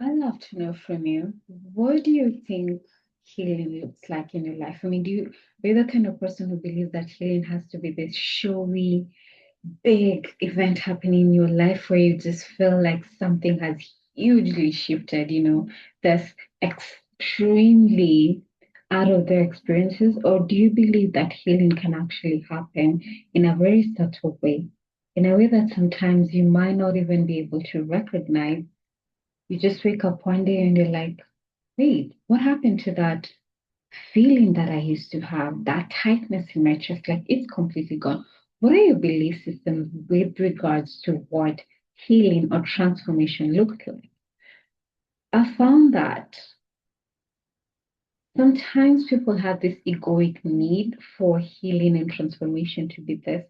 I'd love to know from you, what do you think healing looks like in your life? I mean, are you the kind of person who believes that healing has to be this showy, big event happening in your life where you just feel like something has hugely shifted, that's extremely out of their experiences? Or do you believe that healing can actually happen in a very subtle way, in a way that sometimes you might not even be able to recognize? You just wake up one day and you're like, wait, what happened to that feeling that I used to have, that tightness in my chest? Like it's completely gone. What are your belief systems with regards to what healing or transformation looks like? I found that sometimes people have this egoic need for healing and transformation to be this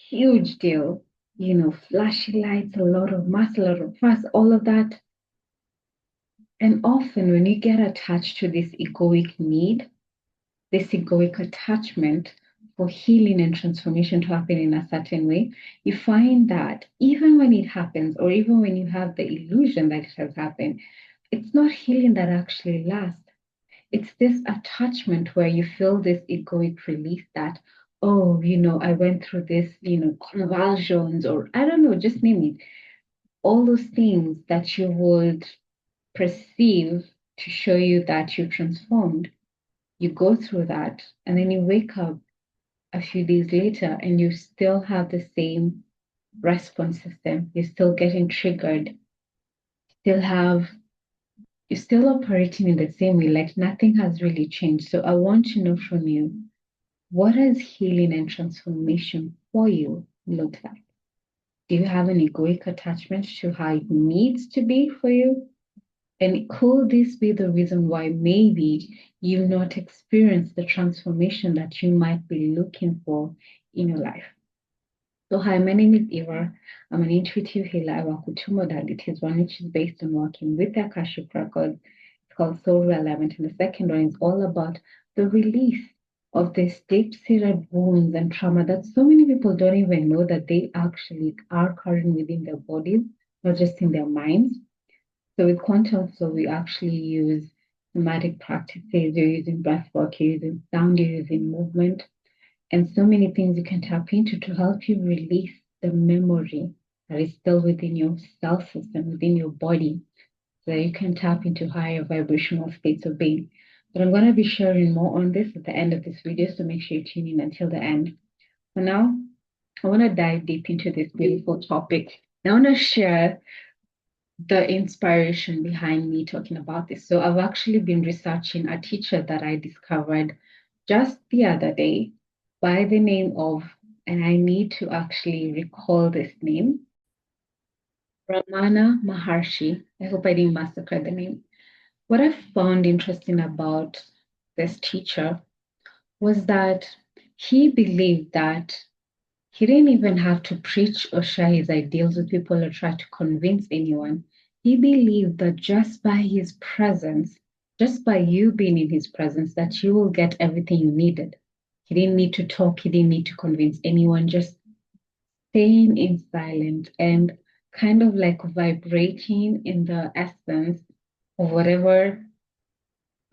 huge deal, flashy lights, a lot of muscle, a lot of fuss, all of that. And often when you get attached to this egoic need, this egoic attachment for healing and transformation to happen in a certain way, you find that even when it happens, or even when you have the illusion that it has happened, it's not healing that actually lasts. It's this attachment where you feel this egoic release that, oh, I went through this, convulsions, or I don't know, just name it. All those things that you would perceive to show you that you transformed. You go through that, and then you wake up a few days later and you still have the same response system. You're still getting triggered, still have you're still operating in the same way, like nothing has really changed. So I want to know from you, what does healing and transformation for you look like? Do you have an egoic attachment to how it needs to be for you? And could this be the reason why maybe you've not experienced the transformation that you might be looking for in your life? So, hi, my name is Eva. I'm an intuitive healer. I work with two modalities. One which is based on working with the Akashic records. It's called Soul Realignment. And the second one is all about the release of these deep-seated wounds and trauma that so many people don't even know that they actually are carrying within their bodies, not just in their minds. So with quantum flow, we actually use somatic practices. You're using breath work, you're using sound, you're using movement, and so many things you can tap into to help you release the memory that is still within your cell system, within your body, so that you can tap into higher vibrational states of being. But I'm going to be sharing more on this at the end of this video, so make sure you tune in until the end. For now, I want to dive deep into this beautiful topic. I want to share the inspiration behind me talking about this. So I've actually been researching a teacher that I discovered just the other day by the name of, and I need to actually recall this name, Ramana Maharshi. I hope I didn't massacre the name. What I found interesting about this teacher was that he believed that he didn't even have to preach or share his ideals with people or try to convince anyone. He believed that just by his presence, just by you being in his presence, that you will get everything you needed. He didn't need to talk, he didn't need to convince anyone, just staying in silence and kind of like vibrating in the essence of whatever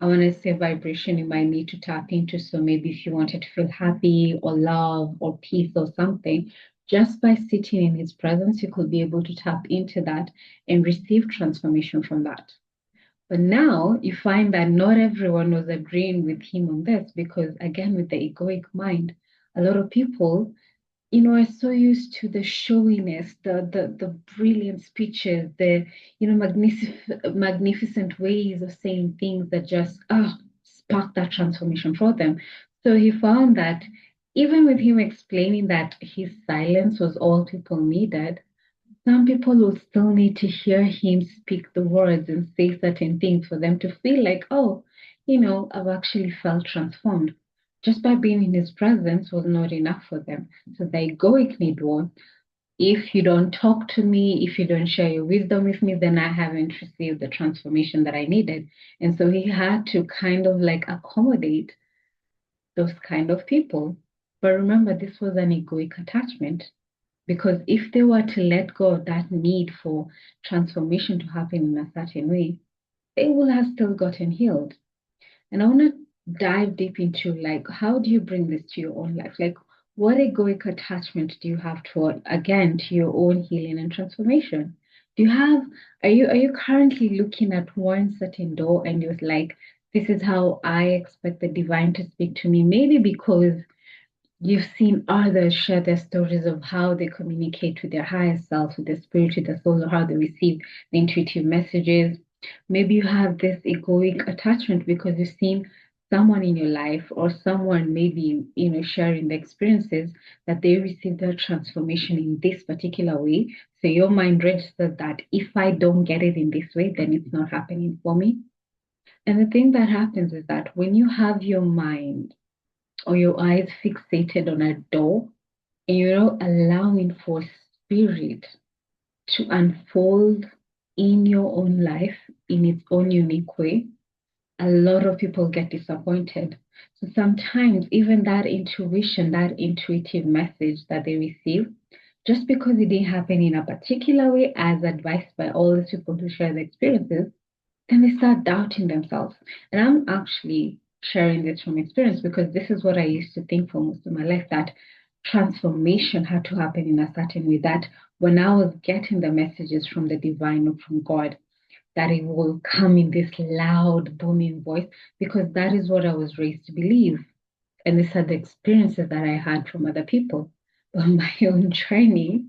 I want to say vibration you might need to tap into. So maybe if you wanted to feel happy or love or peace or something, just by sitting in his presence, you could be able to tap into that and receive transformation from that. But now you find that not everyone was agreeing with him on this because, again, with the egoic mind, a lot of people are so used to the showiness, the brilliant speeches, the magnificent ways of saying things that just spark that transformation for them. So he found that even with him explaining that his silence was all people needed, some people will still need to hear him speak the words and say certain things for them to feel like, oh, I've actually felt transformed. Just by being in his presence was not enough for them. So the egoic need was, if you don't talk to me, if you don't share your wisdom with me, then I haven't received the transformation that I needed. And so he had to kind of like accommodate those kind of people. But remember, this was an egoic attachment. Because if they were to let go of that need for transformation to happen in a certain way, they will have still gotten healed. And I want to dive deep into like, how do you bring this to your own life? Like, what egoic attachment do you have toward, again, to your own healing and transformation? Do you have, are you currently looking at one certain door and you're like, this is how I expect the divine to speak to me? Maybe because you've seen others share their stories of how they communicate with their higher self, with their spirit, with their soul, or how they receive the intuitive messages. Maybe you have this egoic attachment because you've seen someone in your life or someone maybe, sharing the experiences that they received their transformation in this particular way. So your mind registers that if I don't get it in this way, then it's not happening for me. And the thing that happens is that when you have your mind or your eyes fixated on a door and you're not allowing for spirit to unfold in your own life in its own unique way, a lot of people get disappointed. So sometimes even that intuition, that intuitive message that they receive, just because it didn't happen in a particular way as advised by all these people who share the experiences, then they start doubting themselves. And I'm actually sharing this from experience because this is what I used to think for most of my life, that transformation had to happen in a certain way, that when I was getting the messages from the divine or from God, that it will come in this loud, booming voice, because that is what I was raised to believe. And these are the experiences that I had from other people. But my own journey,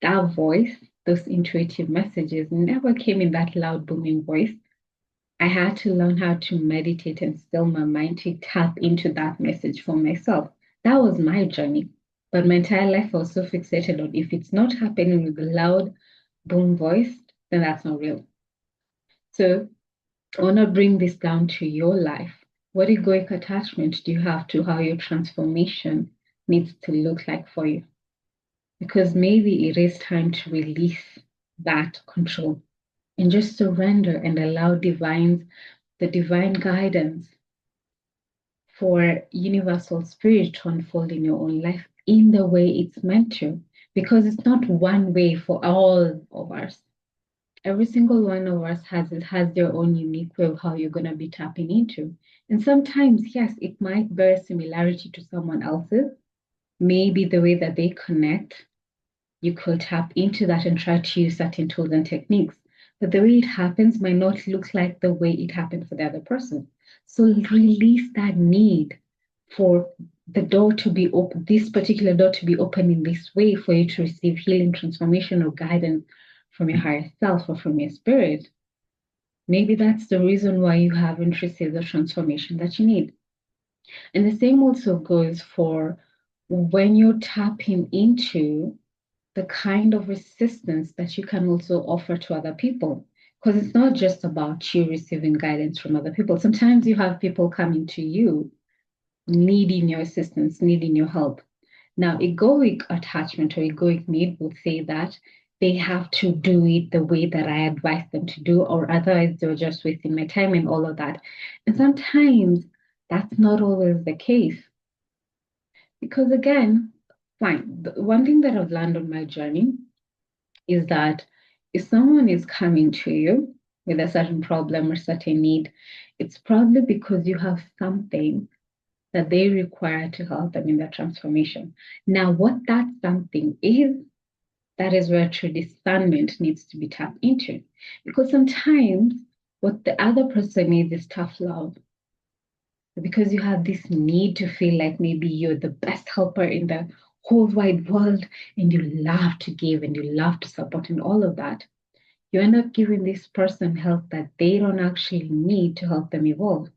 that voice, those intuitive messages never came in that loud, booming voice. I had to learn how to meditate and still my mind to tap into that message for myself. That was my journey. But my entire life I was so fixated on if it's not happening with a loud boom voice, then that's not real. So I want to bring this down to your life. What egoic attachment do you have to how your transformation needs to look like for you? Because maybe it is time to release that control and just surrender and allow the divine guidance for universal spirit to unfold in your own life in the way it's meant to. Because it's not one way for all of us. Every single one of us has their own unique way of how you're gonna be tapping into. And sometimes, yes, it might bear similarity to someone else's. Maybe the way that they connect, you could tap into that and try to use certain tools and techniques. But the way it happens might not look like the way it happened for the other person. So release that need for the door to be open, this particular door to be open in this way for you to receive healing, transformation, or guidance from your higher self or from your spirit. Maybe that's the reason why you haven't received the transformation that you need. And the same also goes for when you're tapping into the kind of resistance that you can also offer to other people. Because it's not just about you receiving guidance from other people. Sometimes you have people coming to you needing your assistance, needing your help. Now, egoic attachment or egoic need would say that they have to do it the way that I advise them to do, or otherwise they're just wasting my time and all of that. And sometimes that's not always the case. Because again, fine, the one thing that I've learned on my journey is that if someone is coming to you with a certain problem or certain need, it's probably because you have something that they require to help them in their transformation. Now, what that something is, that is where true discernment needs to be tapped into. Because sometimes what the other person needs is tough love. Because you have this need to feel like maybe you're the best helper in the whole wide world and you love to give and you love to support and all of that, you end up giving this person help that they don't actually need to help them evolve.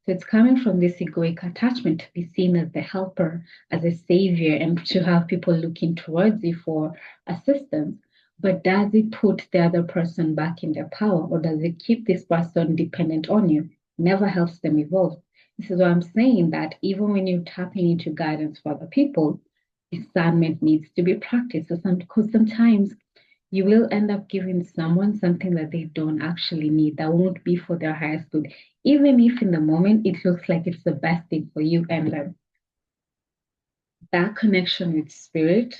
So it's coming from this egoic attachment to be seen as the helper, as a savior, and to have people looking towards you for assistance. But does it put the other person back in their power, or does it keep this person dependent on you? Never helps them evolve. This is why I'm saying that even when you're tapping into guidance for other people, discernment needs to be practiced. Because sometimes you will end up giving someone something that they don't actually need, that won't be for their highest good, even if in the moment it looks like it's the best thing for you and them. That connection with spirit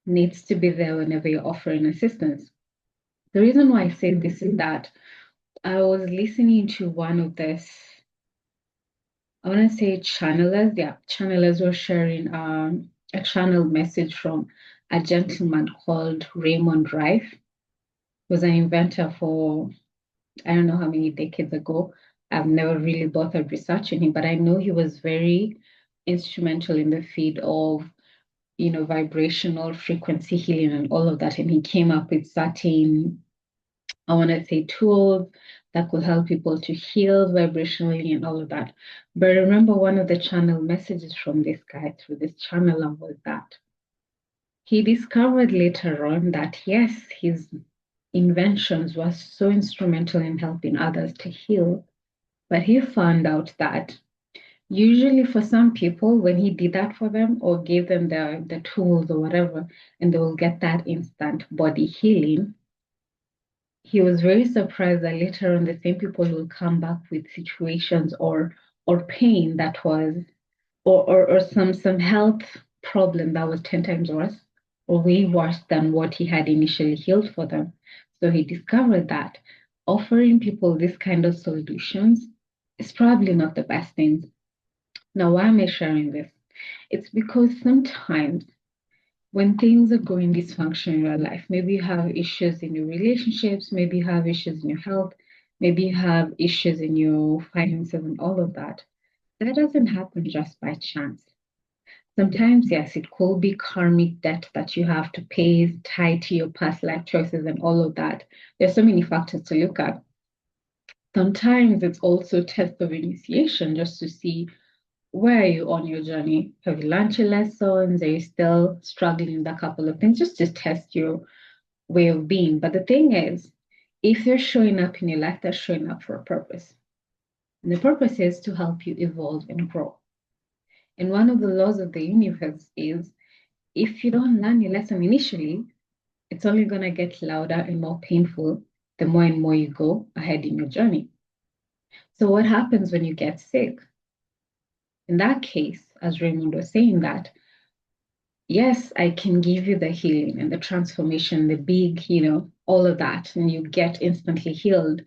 needs to be there whenever you're offering assistance. The reason why I say this is that I was listening to one of this, I want to say channelers. Yeah, channelers were sharing a channel message from a gentleman called Raymond Rife. He was an inventor for I don't know how many decades ago. I've never really bothered researching him, but I know he was very instrumental in the field of, vibrational frequency healing and all of that. And he came up with certain, I want to say, tools that could help people to heal vibrationally and all of that. But I remember one of the channel messages from this guy through this channeler was that he discovered later on that yes, his inventions were so instrumental in helping others to heal. But he found out that usually for some people, when he did that for them or gave them the tools or whatever, and they will get that instant body healing, he was very surprised that later on the same people will come back with situations or pain that was or some health problem that was 10 times worse or way worse than what he had initially healed for them. So he discovered that offering people this kind of solutions is probably not the best thing. Now, why am I sharing this? It's because sometimes when things are going dysfunction in your life, maybe you have issues in your relationships, maybe you have issues in your health, maybe you have issues in your finances and all of that. That doesn't happen just by chance. Sometimes, yes, it could be karmic debt that you have to pay tied to your past life choices and all of that. There's so many factors to look at. Sometimes it's also test of initiation just to see where are you on your journey. Have you learned your lessons? Are you still struggling with a couple of things? Just to test your way of being. But the thing is, if you're showing up in your life, that's showing up for a purpose. And the purpose is to help you evolve and grow. And one of the laws of the universe is if you don't learn your lesson initially, it's only going to get louder and more painful the more and more you go ahead in your journey. So, what happens when you get sick? In that case, as Raymond was saying, that yes, I can give you the healing and the transformation, the big, all of that, and you get instantly healed.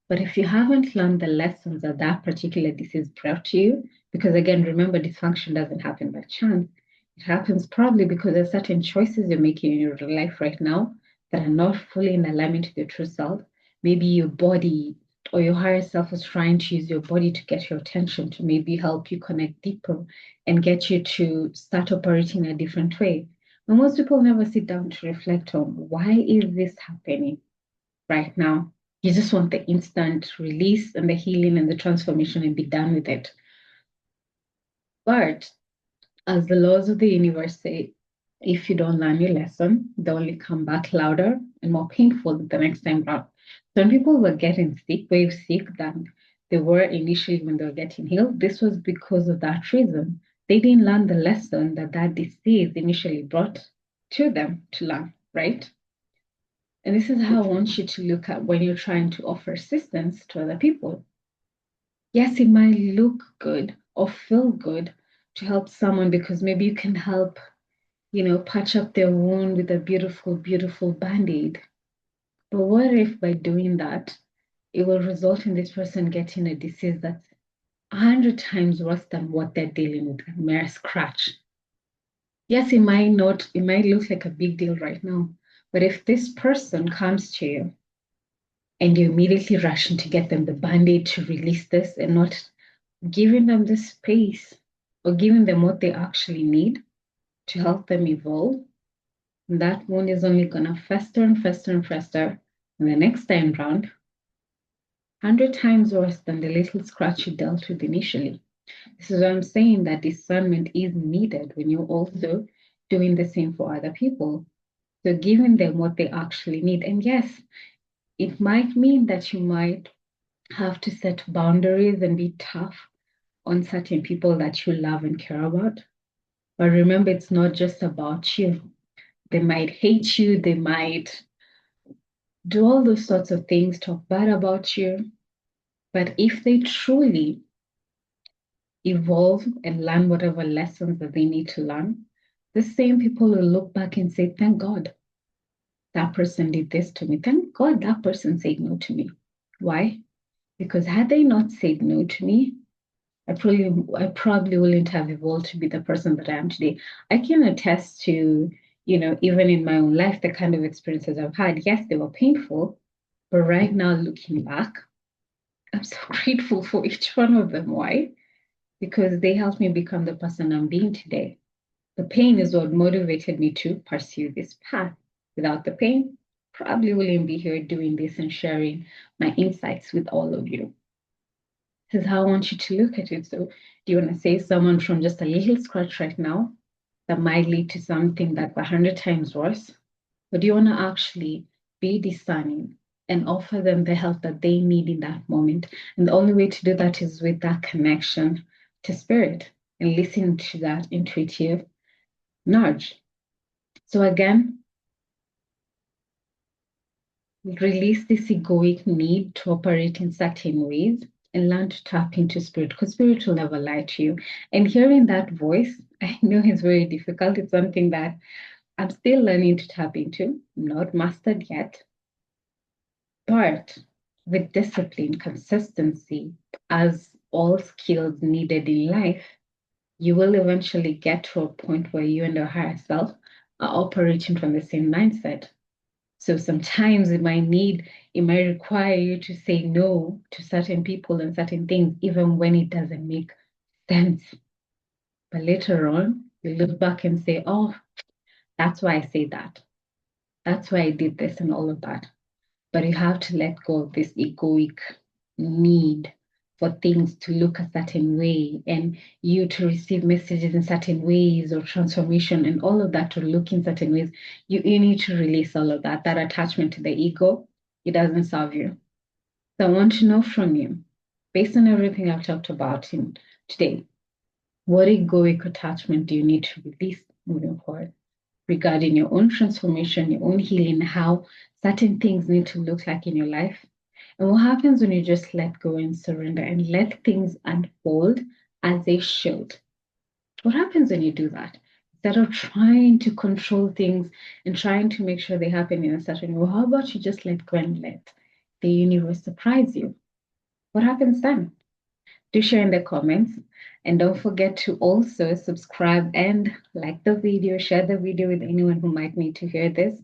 But if you haven't learned the lessons that that particular disease brought to you, because again, remember, dysfunction doesn't happen by chance. It happens probably because there's certain choices you're making in your life right now that are not fully in alignment with your true self. Maybe your body or your higher self is trying to use your body to get your attention, to maybe help you connect deeper and get you to start operating a different way. But most people never sit down to reflect on why is this happening right now. You just want the instant release and the healing and the transformation and be done with it. But as the laws of the universe say, if you don't learn your lesson, they only come back louder and more painful the next time round. So when people were getting sick, way sick than they were initially when they were getting healed, this was because of that reason. They didn't learn the lesson that that disease initially brought to them to learn, right? And this is how I want you to look at when you're trying to offer assistance to other people. Yes, it might look good or feel good to help someone because maybe you can help, patch up their wound with a beautiful, beautiful band-aid. But what if by doing that, it will result in this person getting a disease that's 100 times worse than what they're dealing with, a mere scratch? Yes, it might look like a big deal right now, but if this person comes to you and you immediately rush in to get them the band-aid to release this and not giving them the space or giving them what they actually need to help them evolve, that wound is only going to fester and fester and fester. And the next time round, 100 times worse than the little scratch you dealt with initially. This is why I'm saying that discernment is needed when you're also doing the same for other people. So giving them what they actually need. And yes, it might mean that you might have to set boundaries and be tough on certain people that you love and care about. But remember, it's not just about you. They might hate you, they might do all those sorts of things, talk bad about you. But if they truly evolve and learn whatever lessons that they need to learn, The same people will look back and say, thank God that person did this to me. Thank God that person said no to me. Why? Because had they not said no to me, I probably wouldn't have evolved to be the person that I am today. I can attest to, even in my own life, the kind of experiences I've had. Yes, they were painful, but right now, looking back, I'm so grateful for each one of them. Why? Because they helped me become the person I'm being today. The pain is what motivated me to pursue this path. Without the pain, probably wouldn't be here doing this and sharing my insights with all of you. This is how I want you to look at it. So, do you want to save someone from just a little scratch right now that might lead to something that's 100 times worse? Or do you want to actually be discerning and offer them the help that they need in that moment? And the only way to do that is with that connection to spirit and listening to that intuitive nudge. So, again, release this egoic need to operate in certain ways and learn to tap into spirit because spirit will never lie to you. And hearing that voice, I know it's very difficult. It's something that I'm still learning to tap into, not mastered yet, but with discipline, consistency, as all skills needed in life, you will eventually get to a point where you and your higher self are operating from the same mindset. So sometimes it might require you to say no to certain people and certain things, even when it doesn't make sense. But later on, you look back and say, oh, that's why I say that. That's why I did this and all of that. But you have to let go of this egoic need for things to look a certain way and you to receive messages in certain ways or transformation and all of that to look in certain ways. You need to release all of that. That attachment to the ego, it doesn't serve you. So I want to know from you, based on everything I've talked about today, what egoic attachment do you need to release moving forward regarding your own transformation, your own healing, how certain things need to look like in your life? And what happens when you just let go and surrender and let things unfold as they should? What happens when you do that? Instead of trying to control things and trying to make sure they happen in a certain way, well, how about you just let go and let the universe surprise you? What happens then? Do share in the comments. And don't forget to also subscribe and like the video, share the video with anyone who might need to hear this,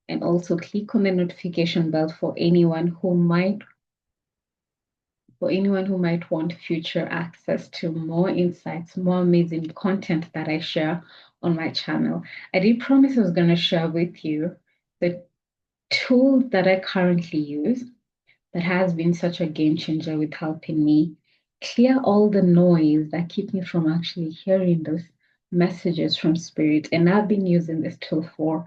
and also click on the notification bell for anyone who might want future access to more insights, more amazing content that I share on my channel. I did promise I was going to share with you the tool that I currently use that has been such a game changer with helping me clear all the noise that keep me from actually hearing those messages from spirit. And I've been using this tool for,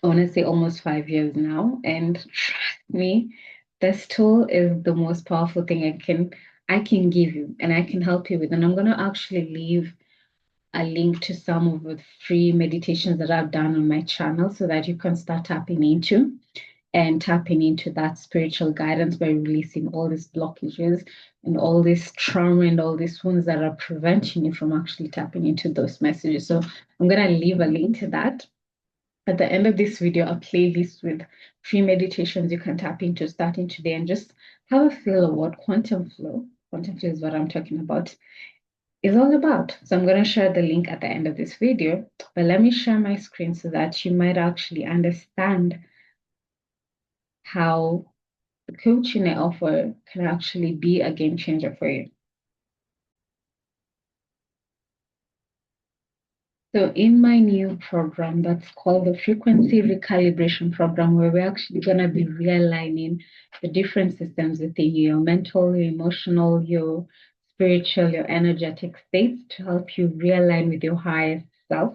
I want to say, almost 5 years now. And trust me, this tool is the most powerful thing I can give you and I can help you with. And I'm going to actually leave a link to some of the free meditations that I've done on my channel so that you can start tapping into and tapping into that spiritual guidance by releasing all these blockages and all this trauma and all these wounds that are preventing you from actually tapping into those messages. So I'm going to leave a link to that at the end of this video, a playlist with free meditations you can tap into starting today and just have a feel of what quantum flow is what I'm talking about, is all about. So I'm going to share the link at the end of this video, but let me share my screen so that you might actually understand how the coaching I offer can actually be a game changer for you. So in my new program that's called the Frequency Recalibration Program, where we're actually going to be realigning the different systems within you, your mental, your emotional, your spiritual, your energetic states to help you realign with your highest self,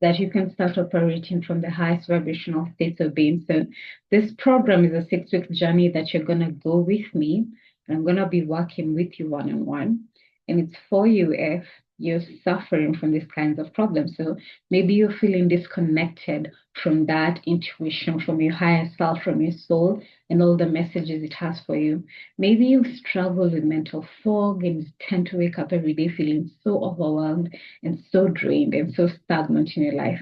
that you can start operating from the highest vibrational states of being. So this program is a 6-week journey that you're going to go with me, and I'm going to be working with you one-on-one. And it's for you if you're suffering from these kinds of problems. So maybe you're feeling disconnected from that intuition, from your higher self, from your soul, and all the messages it has for you. Maybe you struggle with mental fog and tend to wake up every day feeling so overwhelmed and so drained and so stagnant in your life.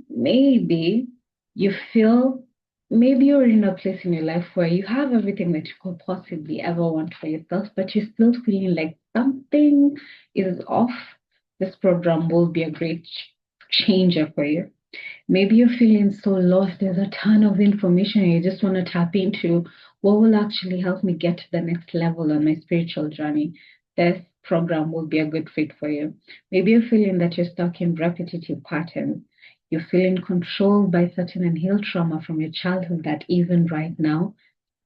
Maybe you feel, maybe you're in a place in your life where you have everything that you could possibly ever want for yourself, but you're still feeling like something is off. This program will be a great changer for you. Maybe you're feeling so lost. There's a ton of information and you just want to tap into what will actually help me get to the next level on my spiritual journey. This program will be a good fit for you. Maybe you're feeling that you're stuck in repetitive patterns. You're feeling controlled by certain unhealed trauma from your childhood that even right now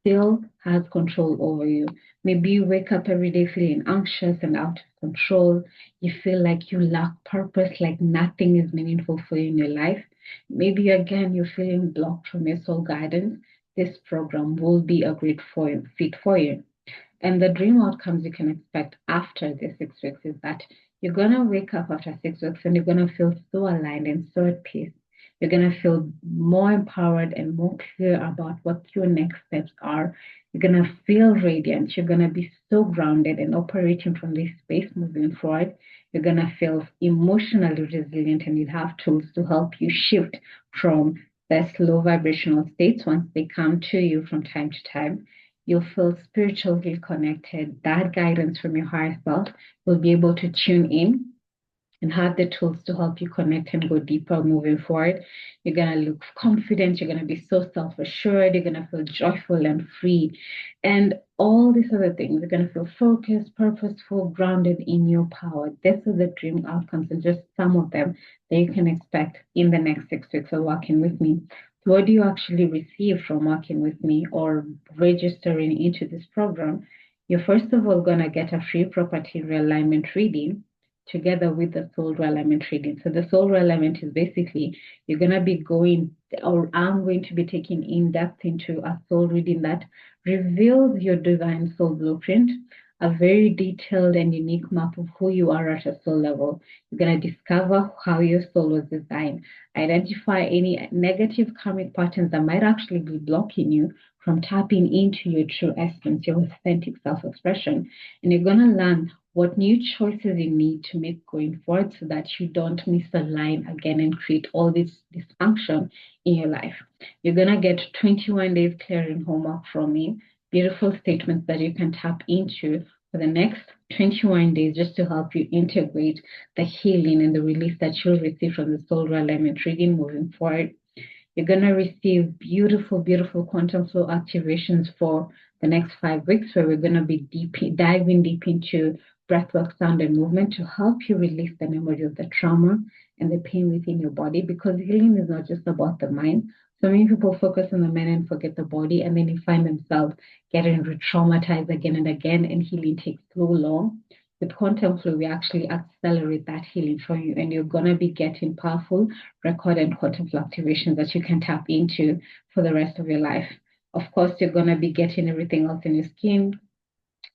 still has control over you. Maybe you wake up every day feeling anxious and out of control. You feel like you lack purpose, like nothing is meaningful for you in your life. Maybe again you're feeling blocked from your soul guidance. This program will be a great fit for you. And the dream outcomes you can expect after the 6 weeks is that you're going to wake up after 6 weeks and you're going to feel so aligned and so at peace. You're going to feel more empowered and more clear about what your next steps are. You're going to feel radiant. You're going to be so grounded and operating from this space moving forward. You're going to feel emotionally resilient and you have tools to help you shift from the low vibrational states once they come to you from time to time. You'll feel spiritually connected. That guidance from your higher self will be able to tune in and have the tools to help you connect and go deeper moving forward. You're going to look confident. You're going to be so self assured. You're going to feel joyful and free. And all these other things. You're going to feel focused, purposeful, grounded in your power. These are the dream outcomes, and just some of them that you can expect in the next 6 weeks of working with me. So what do you actually receive from working with me or registering into this program? You're first of all going to get a free property realignment reading together with the soul realignment reading. So the soul realignment is basically you're going to be going, or I'm going to be taking in depth into a soul reading that reveals your divine soul blueprint, a very detailed and unique map of who you are at a soul level. You're going to discover how your soul was designed, identify any negative karmic patterns that might actually be blocking you from tapping into your true essence, your authentic self-expression. And you're going to learn what new choices you need to make going forward so that you don't misalign again and create all this dysfunction in your life. You're going to get 21 days clearing homework from me, beautiful statements that you can tap into for the next 21 days just to help you integrate the healing and the release that you'll receive from the soul alignment reading moving forward. You're going to receive beautiful, beautiful quantum flow activations for the next 5 weeks, where we're going to be diving deep into breathwork, sound, and movement to help you release the memory of the trauma and the pain within your body, because healing is not just about the mind. So many people focus on the mind and forget the body, and then you find themselves getting re-traumatized again and again, and healing takes so long. With quantum flow, we actually accelerate that healing for you, and you're going to be getting powerful record and quantum flow activations that you can tap into for the rest of your life. Of course, you're going to be getting everything else in your skin,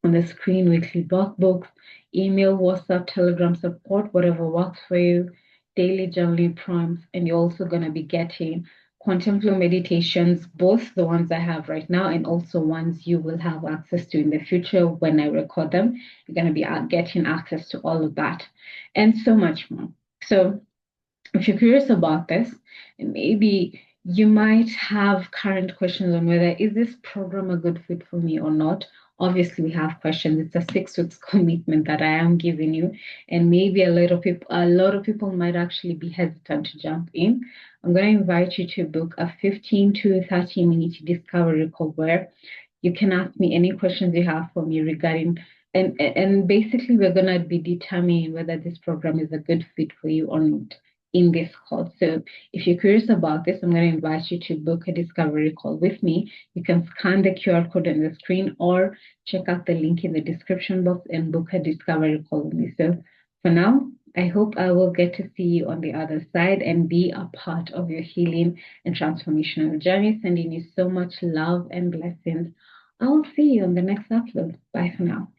on the screen, weekly workbooks, email, WhatsApp, Telegram support, whatever works for you, daily journaling prompts, and you're also going to be getting quantum flow meditations, both the ones I have right now and also ones you will have access to in the future when I record them. You're going to be getting access to all of that and so much more. So if you're curious about this, and maybe you might have current questions on whether is this program a good fit for me or not. Obviously, we have questions. It's a 6 weeks commitment that I am giving you, and maybe a lot of people might actually be hesitant to jump in. I'm going to invite you to book a 15 to 30-minute discovery call where you can ask me any questions you have for me regarding and basically we're going to be determining whether this program is a good fit for you or not in this call. So if you're curious about this, I'm going to invite you to book a discovery call with me. You can scan the QR code on the screen or check out the link in the description box and book a discovery call with me. So for now, I hope I will get to see you on the other side and be a part of your healing and transformational journey. Sending you so much love and blessings. I'll see you on the next upload. Bye for now.